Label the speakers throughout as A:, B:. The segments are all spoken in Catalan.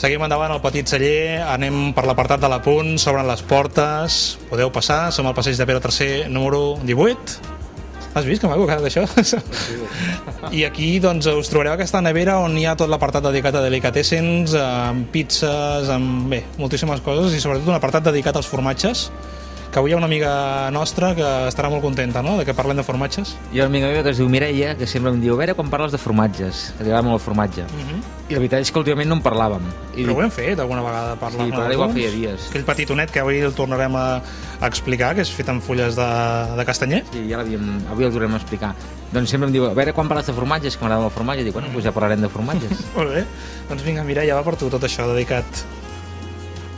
A: Seguim endavant al petit celler, anem per l'apartat de l'Apunt, s'obren les portes, podeu passar, som al passeig de Pere III, número 18. Has vist que m'ha quedat això? I aquí doncs, us trobareu aquesta nevera on hi ha tot l'apartat dedicat a delicatessens, amb pizzas, amb moltíssimes coses, i sobretot un apartat dedicat als formatges, que avui hi ha una amiga nostra que estarà molt contenta, no?, de que parlem de formatges.
B: Hi ha una amiga meva que es diu Mireia, que sempre em diu, a veure quan parles de formatges, que li agrada molt el formatge. I la veritat és que últimament no en parlàvem.
A: Però ho hem fet alguna vegada, parlar.
B: Sí, però ara igual feia dies.
A: Aquell petitonet que avui el tornarem a explicar, que és fet amb fulles de castanyer.
B: Sí, ja avui el tornem a explicar. Doncs sempre em diu, a veure quan parles de formatges, que m'agrada el formatge. I dic, bueno, doncs ja parlarem de formatges.
A: Molt bé. Doncs vinga, Mireia, va per tu tot això dedicat.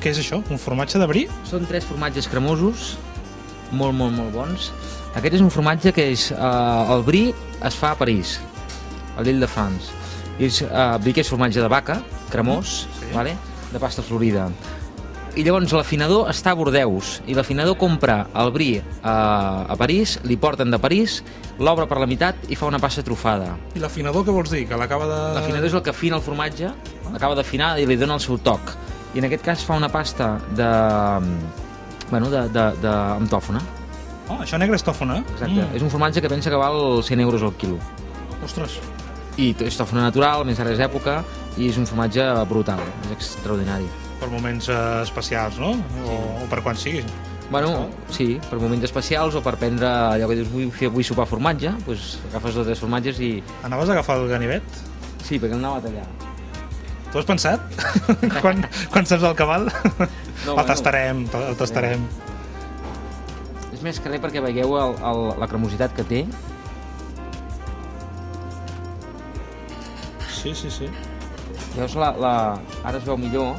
A: Què és això? Un formatge de brie?
B: Són 3 formatges cremosos, molt, molt, molt bons. Aquest és un formatge que és... el brie es fa a París, a l'Île-de-France. Brie que és formatge de vaca, cremós, vale? De pasta florida. I llavors l'afinador està a Bordeus, i l'afinador compra el brie a París, li porten de París, l'obre per la meitat i fa una pasta trufada.
A: I l'afinador què vols dir? Que l'acaba de...
B: L'afinador és el que afina el formatge, l'acaba d'afinar i li dona el seu toc. I en aquest cas fa una pasta de... bueno, amb tòfona.
A: Oh, això negre és tòfona?
B: Exacte. És un formatge que pensa que val 100 euros al quilo.
A: Ostres.
B: I és tòfona natural, més ara és època, i és un formatge brutal, és extraordinari.
A: Per moments especials, no? O per quan sigui.
B: Bueno, sí, per moments especials o per prendre allò que dius, vull sopar formatge, doncs agafes 2 o 3 formatges i...
A: Anaves a agafar el ganivet?
B: Sí, perquè anava a tallar.
A: Tu has pensat? quan saps el cabal?
B: No,
A: el tastarem.
B: És més que res perquè veieu la cremositat que té.
A: Sí.
B: Llavors ara es veu millor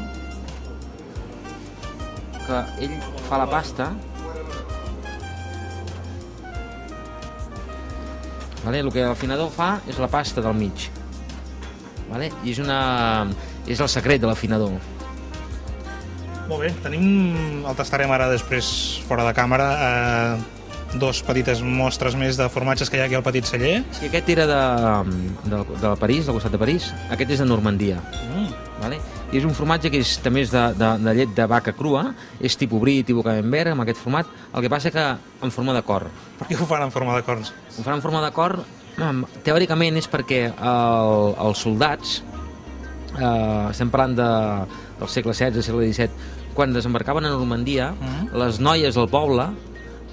B: que ell fa la pasta. Vale? El que l'afinador fa és la pasta del mig. Vale? I és el secret de l'afinador.
A: Molt bé, el tastarem ara després fora de càmera, 2 petites mostres més de formatges que hi ha aquí al petit celler.
B: Sí, aquest era de París, del costat de París, aquest és de Normandia. Vale? I és un formatge que també és de llet de vaca crua, és tipus brie, tipus camembert, amb aquest format, el que passa que en forma de cor.
A: Per què ho fan en forma de cor?
B: Ho fan en forma de cor, teòricament és perquè els soldats, estem parlant del segle XVI, segle XVII, quan desembarcaven a Normandia, les noies del poble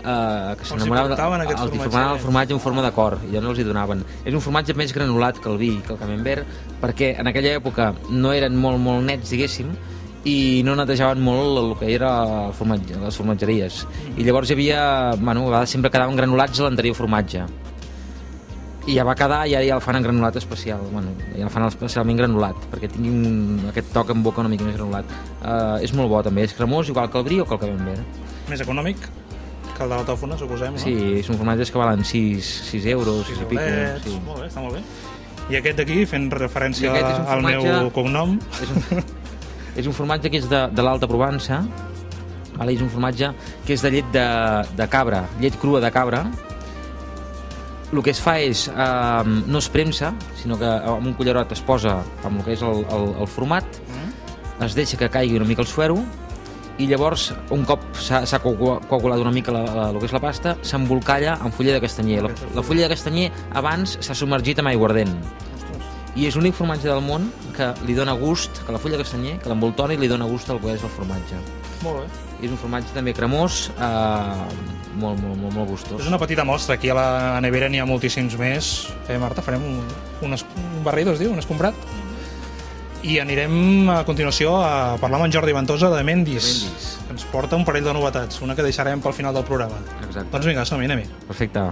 B: que s'enamoraven els formaven el formatge en forma de cor i ja no els hi donaven. És un formatge més granulat que el vi, que el camembert, perquè en aquella època no eren molt nets, diguéssim, i no netejaven molt el que era les formatgeries. I llavors hi havia, bueno, a vegades sempre quedaven granulats a l'anterior formatge. I ja va quedar i ara ja el fan en granulat especial. Bueno, ja el fan especialment granulat, perquè tingui aquest toc en boca una mica més granulat. És molt bo també, és cremós igual que el brie o que el camembert.
A: Més econòmic que el de la tòfona, suposem, no?
B: Sí, són formatges que valen 6 euros, 6 i pico.
A: Sí. Molt bé, està molt bé. I aquest d'aquí, fent referència al meu cognom...
B: És un formatge que és de l'Alta Provença, és un formatge que és de llet de cabra, llet crua de cabra. El que es fa és, no es premsa, sinó que amb un cullerot es posa amb el que és el format, es deixa que caigui una mica el suero, i llavors, un cop s'ha coagulat una mica el que és la pasta, s'embolcalla amb fulla de castanyer. La fulla de castanyer abans s'ha submergit amb aiguardent. I és l'únic formatge del món que li dona gust, que la fulla de castanyer, que l'envoltoni li dona gust al que és el formatge.
A: Molt bé.
B: És un formatge també cremós, molt gustós.
A: És una petita mostra, aquí a la nevera n'hi ha moltíssims més. Marta, farem un barrido, es diu, un escombrat? I anirem a continuació a parlar amb en Jordi Ventosa de Mendis, que ens porta un parell de novetats, una que deixarem pel final del programa.
B: Exacte.
A: Doncs vinga, som-hi, anem-hi.
B: Perfecte.